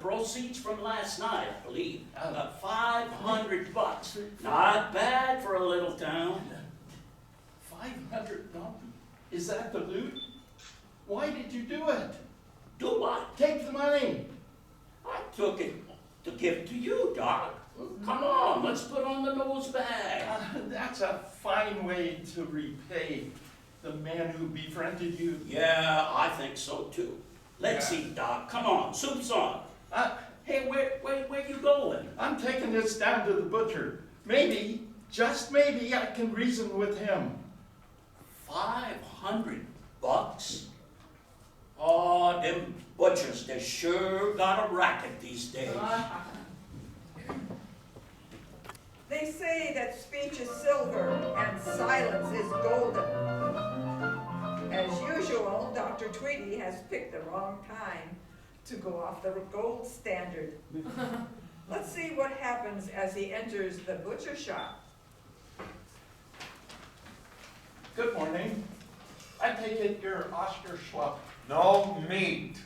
proceeds from last night, I believe. $500. Not bad for a little town. 500? No. Is that the loot? Why did you do it? Do what? Take the money. I took it to give to you, Doc. Come on, let's put on the nose bag. That's a fine way to repay the man who befriended you. Yeah, I think so too. Let's Yeah. eat, Doc. Come on, soup's on. Uh, Hey, where you going? I'm taking this down to the butcher. Maybe, just maybe, I can reason with him. $500? Oh, them butchers, they sure got a racket these days. They say that speech is silver and silence is golden. As usual, Dr. Tweedy has picked the wrong time to go off the gold standard. Let's see what happens as he enters the butcher shop. Good morning. I take it you're Oscar Schlupp. No meat.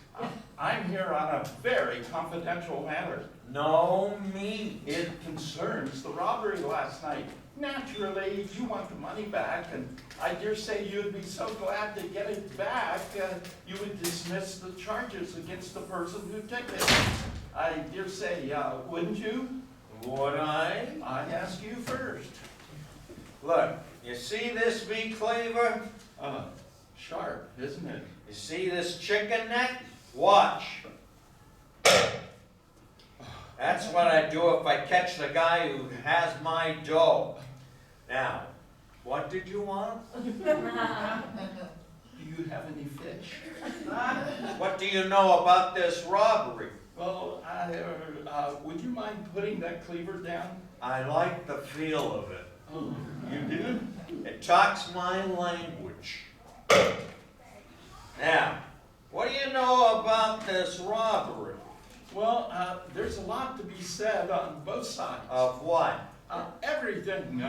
I'm here on a very confidential matter. No meat. It concerns the robbery last night. Naturally, you want the money back, and I dare say you'd be so glad to get it back, you would dismiss the charges against the person who took it. I dare say, wouldn't you? Would I? I ask you first. Look, you see this meat cleaver? Sharp, isn't it? You see this chicken neck? Watch. That's what I do if I catch the guy who has my dough. Now, what did you want? Do you have any fish? What do you know about this robbery? Well, would you mind putting that cleaver down? I like the feel of it. Oh, you do? It talks my language. Now, what do you know about this robbery? Well, there's a lot to be said on both sides. Of what? Everything.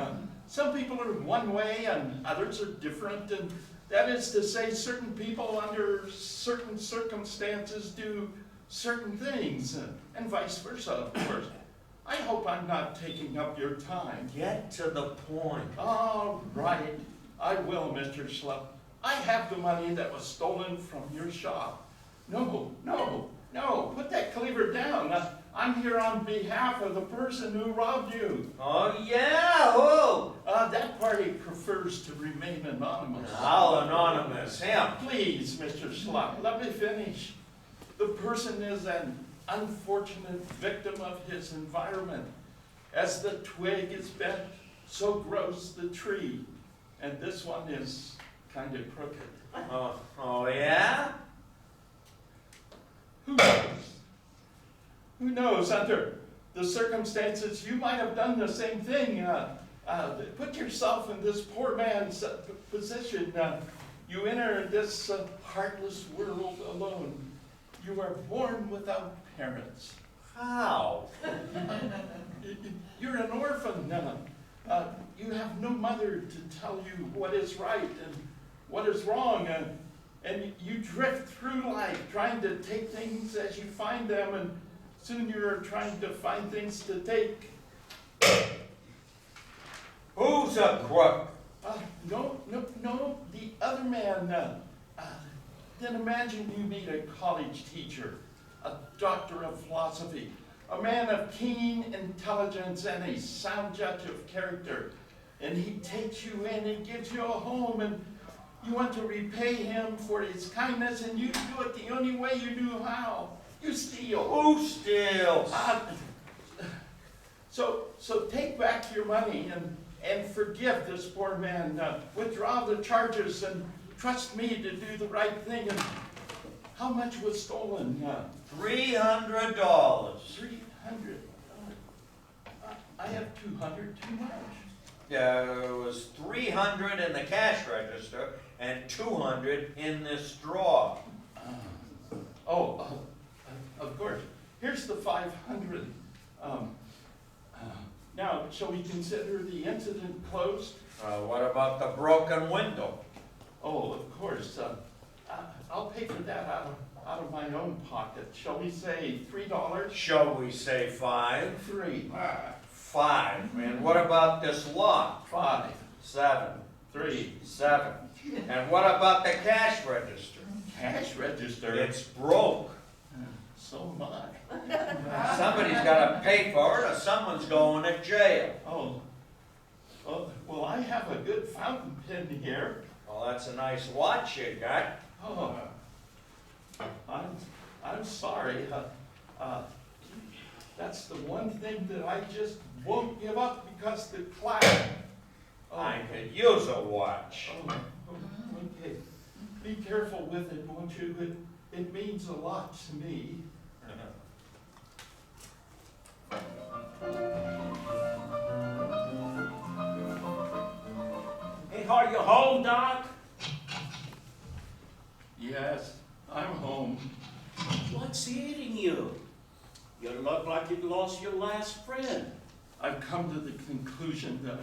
Some people are one way and others are different, and that is to say certain people under certain circumstances do certain things, and vice versa, of course. I hope I'm not taking up your time. Get to the point. All right, I will, Mr. Schlupp. I have the money that was stolen from your shop. No, put that cleaver down. I'm here on behalf of the person who robbed you. Oh, yeah? Who? That party prefers to remain anonymous. I'll anonymous him. Please, Mr. Schlupp, let me finish. The person is an unfortunate victim of his environment. As the twig is bent, so grows the tree. And this one is kind of crooked. Oh, yeah? Who knows? Who knows? Under the circumstances, you might have done the same thing. Put yourself in this poor man's position. You enter this heartless world alone. You are born without parents. How? You're an orphan. You have no mother to tell you what is right and what is wrong. And you drift through life trying to take things as you find them, and soon you're trying to find things to take. Who's a crook? No, the other man. Then imagine you meet a college teacher, a doctor of philosophy, a man of keen intelligence and a sound judge of character. And he takes you in and gives you a home, and you want to repay him for his kindness, and you do it the only way you knew how. You steal. Who steals? So take back your money and forgive this poor man. Withdraw the charges and trust me to do the right thing. And how much was stolen? $300. 300. I have 200 too much. There was 300 in the cash register and 200 in this drawer. Of course. Here's the 500. Now, shall we consider the incident closed? What about the broken window? Oh, of course. I'll pay for that out of my own pocket. Shall we say $3? Shall we say 5? 3. 5. And what about this lot? 5. 7. 3. 7. And what about the cash register? Cash register. It's broke. So am I. Somebody's got to pay for it or someone's going to jail. Oh, well, I have a good fountain pen here. Well, that's a nice watch you got. Oh, I'm sorry. That's the one thing that I just won't give up because the class. I could use a watch. Oh, okay. Be careful with it, won't you? It means a lot to me. Hey, are you home, Doc? Yes, I'm home. What's eating you? You look like you lost your last friend. I've come to the conclusion that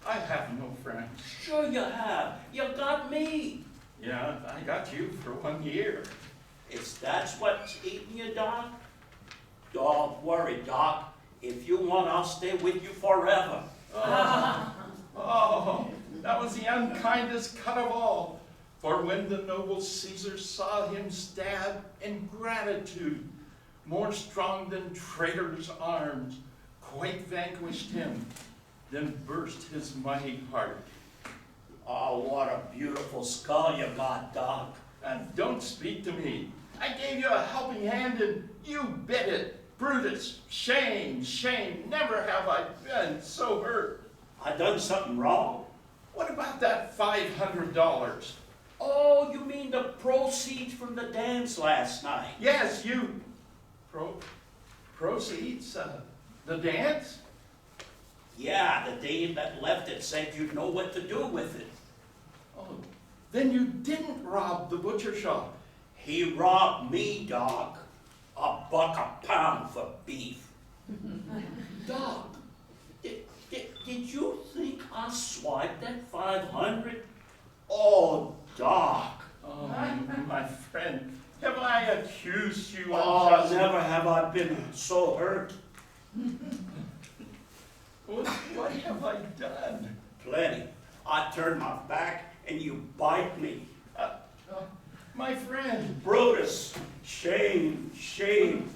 I have no friends. Sure you have. You got me. Yeah, I got you for 1 year. That's what's eating you, Doc? Don't worry, Doc. If you want, I'll stay with you forever. Oh, that was the unkindest cut of all. For when the noble Caesar saw him stab in gratitude, more strong than traitor's arms, quite vanquished him, then burst his mighty heart. Oh, what a beautiful skull you got, Doc. And don't speak to me. I gave you a helping hand and you bit it. Brutus, shame, shame, never have I been so hurt. I done something wrong? What about that $500? Oh, you mean the proceeds from the dance last night? Yes, you. Proceeds? The dance? Yeah, the dame that left it said you'd know what to do with it. Oh, then you didn't rob the butcher shop. He robbed me, Doc. $1 a pound for beef. Doc, did you think I swiped that 500? Oh, Doc. Oh, my friend, have I accused you Oh, unjustly? never have I been so hurt. What have I done? Plenty. I turned my back and you bite me. My friend, Brutus, shame, shame.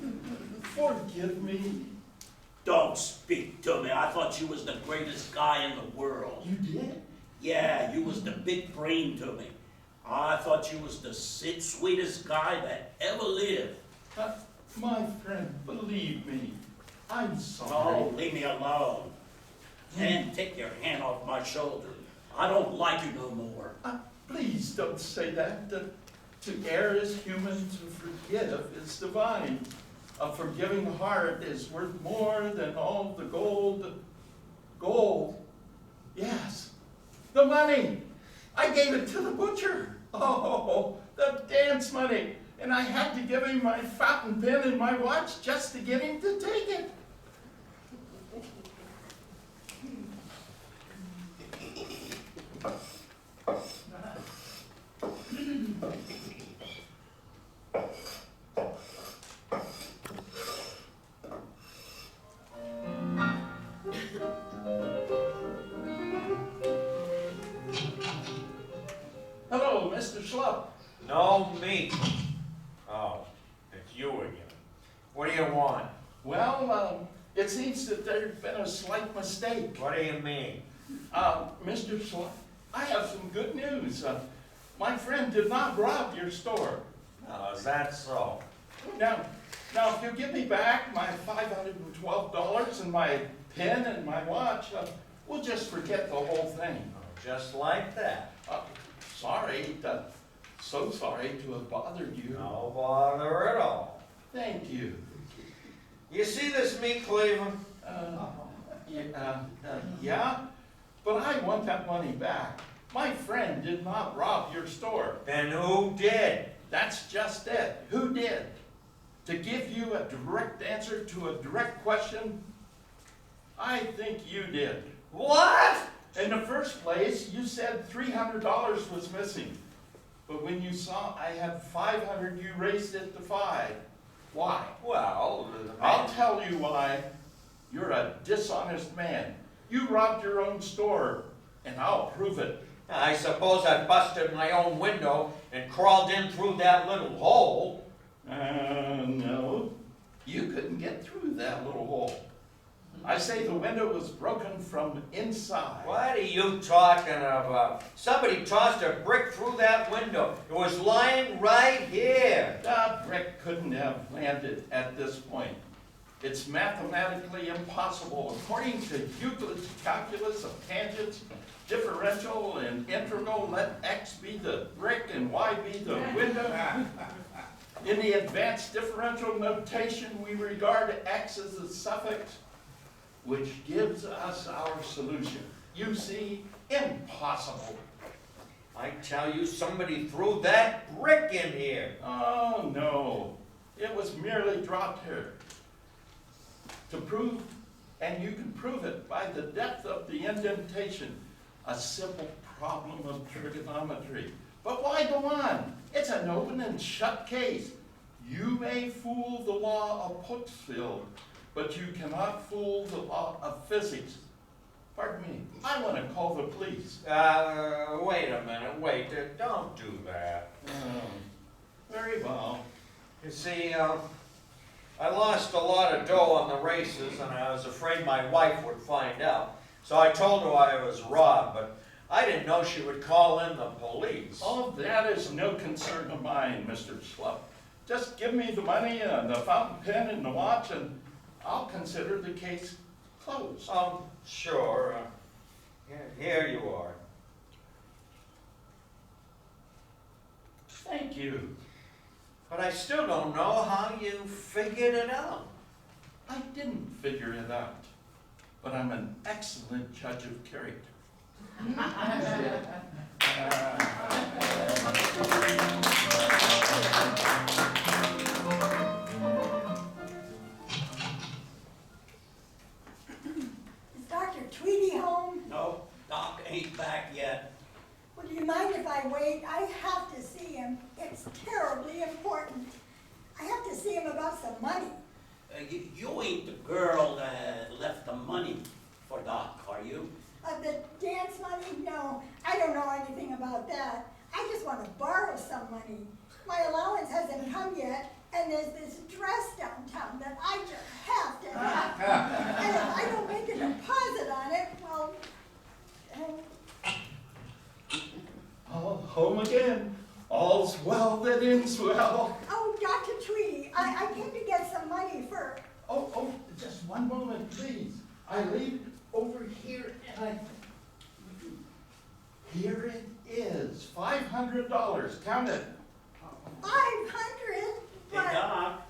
forgive me. Don't speak to me. I thought you was the greatest guy in the world. You did? Yeah, you was the big brain to me. I thought you was the sweetest guy that ever lived. My friend, believe me, I'm Oh, sorry. leave me alone. And take your hand off my shoulder. I don't like you no more. Please don't say that. To err is human, to forgive is divine. A forgiving heart is worth more than all the gold. Gold? Yes. The money! I gave it to the butcher. Oh, the dance money. And I had to give him my fountain pen and my watch just to get him to take it. Hello, Mr. Schlupp. No, me. Oh, it's you again. What do you want? Well, it seems that there's been a slight mistake. What do you mean? Mr. Schlupp, I have some good news. My friend did not rob your store. Oh, is that so? Now, if you give me back my $512 and my pen and my watch, we'll just forget the whole thing. Oh, just like that. Sorry, so sorry to have bothered you. No bother at all. Thank you. You see this meat cleaver? Yeah, but I want that money back. My friend did not rob your store. Then who did? That's just it. Who did? To give you a direct answer to a direct question, I think you did. What? In the first place, you said $300 was missing. But when you saw I had 500, you raised it to 5. Why? Well, I'll tell you why. You're a dishonest man. You robbed your own store, and I'll prove it. I suppose I busted my own window and crawled in through that little hole. No. You couldn't get through that little hole. I say the window was broken from inside. What are you talking about? Somebody tossed a brick through that window. It was lying right here. The brick couldn't have landed at this point. It's mathematically impossible. According to Euclid's calculus of tangents, differential and integral, let x be the brick and y be the window. In the advanced differential notation, we regard x as a suffix, which gives us our solution. You see, impossible. I tell you, somebody threw that brick in here. Oh, no. It was merely dropped here. To prove, and you can prove it by the depth of the indentation, a simple problem of trigonometry. But why go on? It's an open and shut case. You may fool the law of Hooksville, but you cannot fool the law of physics. Pardon me, I want to call the police. Wait a minute, wait, don't do that. Very well. You see, I lost a lot of dough on the races, and I was afraid my wife would find out. So I told her I was robbed, but I didn't know she would call in the police. Oh, that is no concern of mine, Mr. Schlupp. Just give me the money and the fountain pen and the watch, and I'll consider the case closed. Sure. Here you are. Thank you. But I still don't know how you figured it out. I didn't figure it out, but I'm an excellent judge of character. Is Dr. Tweedy home? No, Doc ain't back yet. Would you mind if I wait? I have to see him. It's terribly important. I have to see him about some money. You ain't the girl that left the money for Doc, are you? The dance money? No, I don't know anything about that. I just want to borrow some money. My allowance hasn't come yet, and there's this dress downtown that I just have to have. And if I don't make a deposit on it, well, Oh, home again. All's well that ends well. oh, Dr. Tweedy, I came to get some money for... Oh, just one moment, please. I leave it over here, and here it is, $500. Count it. 500? Hey, But Doc,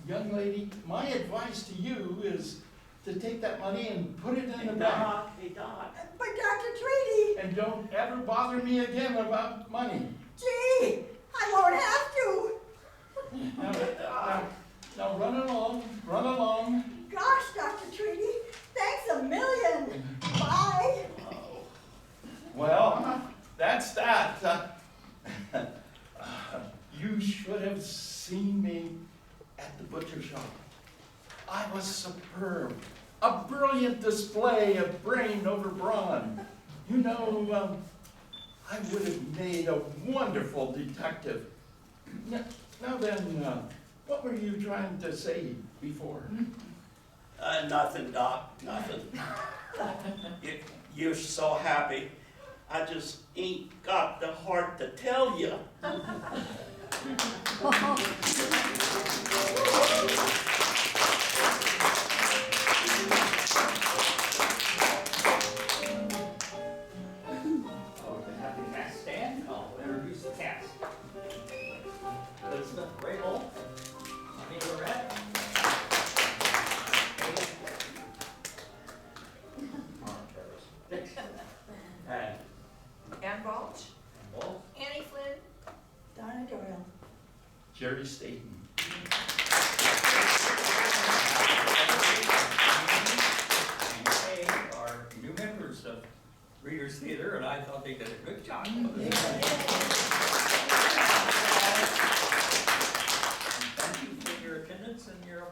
Young lady, my advice to you is to take that money and put it in hey, the bank. Doc, hey, Doc. Dr. Tweedy, And don't ever bother me again about money. gee, I won't have to. Now run along, run along. Gosh, Dr. Tweedy, thanks a million. Bye. Well, that's that. You should have seen me at the butcher shop. I was superb. A brilliant display of brain over brawn. You know, I would have made a wonderful detective. Now then, what were you trying to say before? Nothing, Doc, nothing. You're so happy. I just ain't got the heart to tell you. Oh, to have the cast stand? I'll introduce the cast. Elizabeth Grable, Sonny Lorette, And Ann Balch? Wolf, Annie Flynn. Donna Doyle. Jerry Staten. and Kay are new members of Readers Theater, and I thought they did a good job.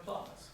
applause.